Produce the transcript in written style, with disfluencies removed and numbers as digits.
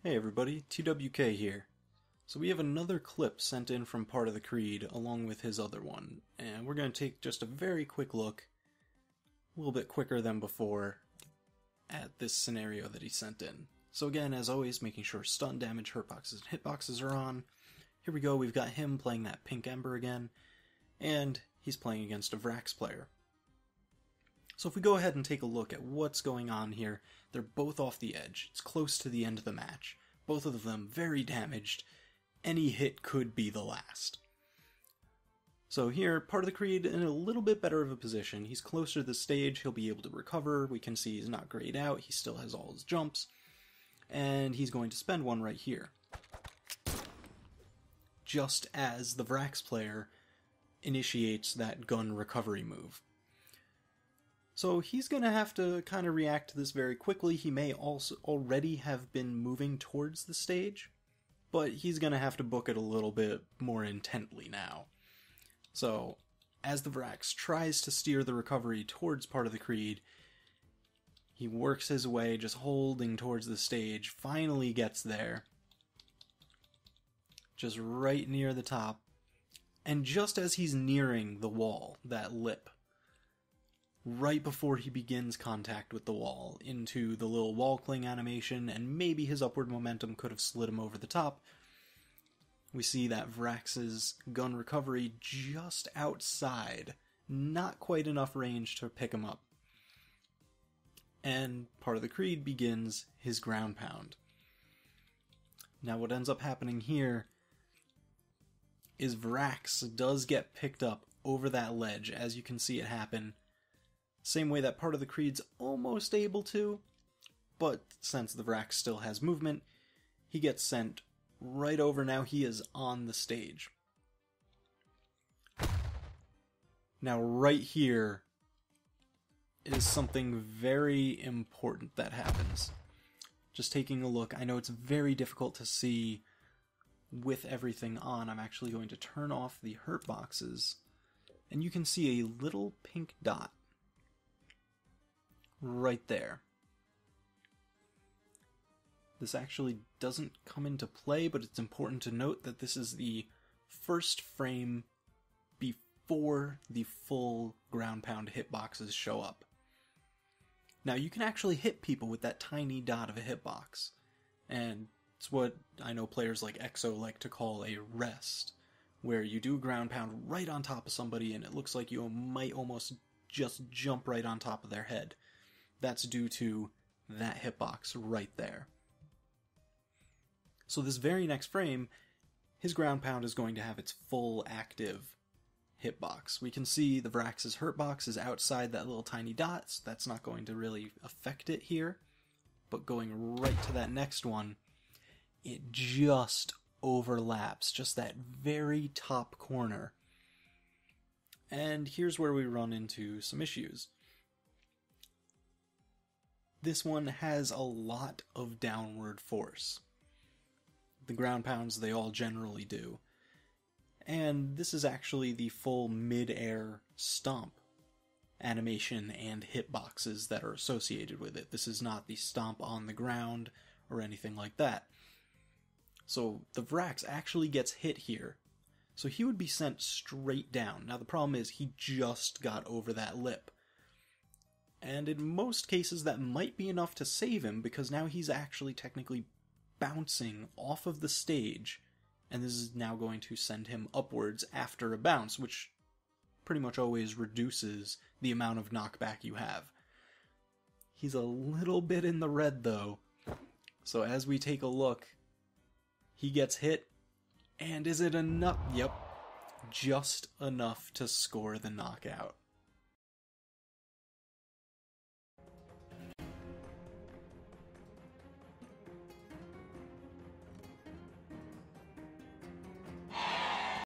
Hey everybody, TWK here. So we have another clip sent in from Part of the Creed along with his other one, and we're going to take just a very quick look, a little bit quicker than before, at this scenario that he sent in. So again, as always, making sure stun damage, hurt boxes, and hitboxes are on. Here we go, we've got him playing that Pink Ember again, and he's playing against a Vrax player. So if we go ahead and take a look at what's going on here, they're both off the edge. It's close to the end of the match. Both of them very damaged. Any hit could be the last. So here, Part of the Creed in a little bit better of a position. He's closer to the stage, he'll be able to recover. We can see he's not grayed out, he still has all his jumps. And he's going to spend one right here. Just as the Vrax player initiates that gun recovery move. So he's going to have to kind of react to this very quickly. He may also already have been moving towards the stage, but he's going to have to book it a little bit more intently now. So, as the Vrax tries to steer the recovery towards Part of the Creed, he works his way, just holding towards the stage, finally gets there, just right near the top, and just as he's nearing the wall, that lip, right before he begins contact with the wall, into the little wall cling animation, and maybe his upward momentum could have slid him over the top, we see that Vrax's gun recovery just outside, not quite enough range to pick him up. And Part of the Creed begins his ground pound. Now what ends up happening here is Vrax does get picked up over that ledge, as you can see it happen. Same way that Part of the Creed's almost able to, but since the Vrax still has movement, he gets sent right over. Now he is on the stage. Now right here is something very important that happens. Just taking a look, I know it's very difficult to see with everything on. I'm actually going to turn off the hurt boxes, and you can see a little pink dot right there. This actually doesn't come into play, but it's important to note that this is the first frame before the full ground pound hitboxes show up. Now you can actually hit people with that tiny dot of a hitbox, and it's what I know players like EXO like to call a rest, where you do a ground pound right on top of somebody and it looks like you might almost just jump right on top of their head. That's due to that hitbox right there. So this very next frame, his ground pound is going to have its full active hitbox. We can see the Vrax's hurt box is outside that little tiny dot, so that's not going to really affect it here. But going right to that next one, it just overlaps, just that very top corner. And here's where we run into some issues. This one has a lot of downward force. The ground pounds, they all generally do. And this is actually the full mid-air stomp animation and hitboxes that are associated with it. This is not the stomp on the ground or anything like that. So the Vrax actually gets hit here. So he would be sent straight down. Now the problem is he just got over that lip. And in most cases that might be enough to save him, because now he's actually technically bouncing off of the stage, and this is now going to send him upwards after a bounce, which pretty much always reduces the amount of knockback you have. He's a little bit in the red though, so as we take a look, he gets hit, and is it enough? Yep, just enough to score the knockout.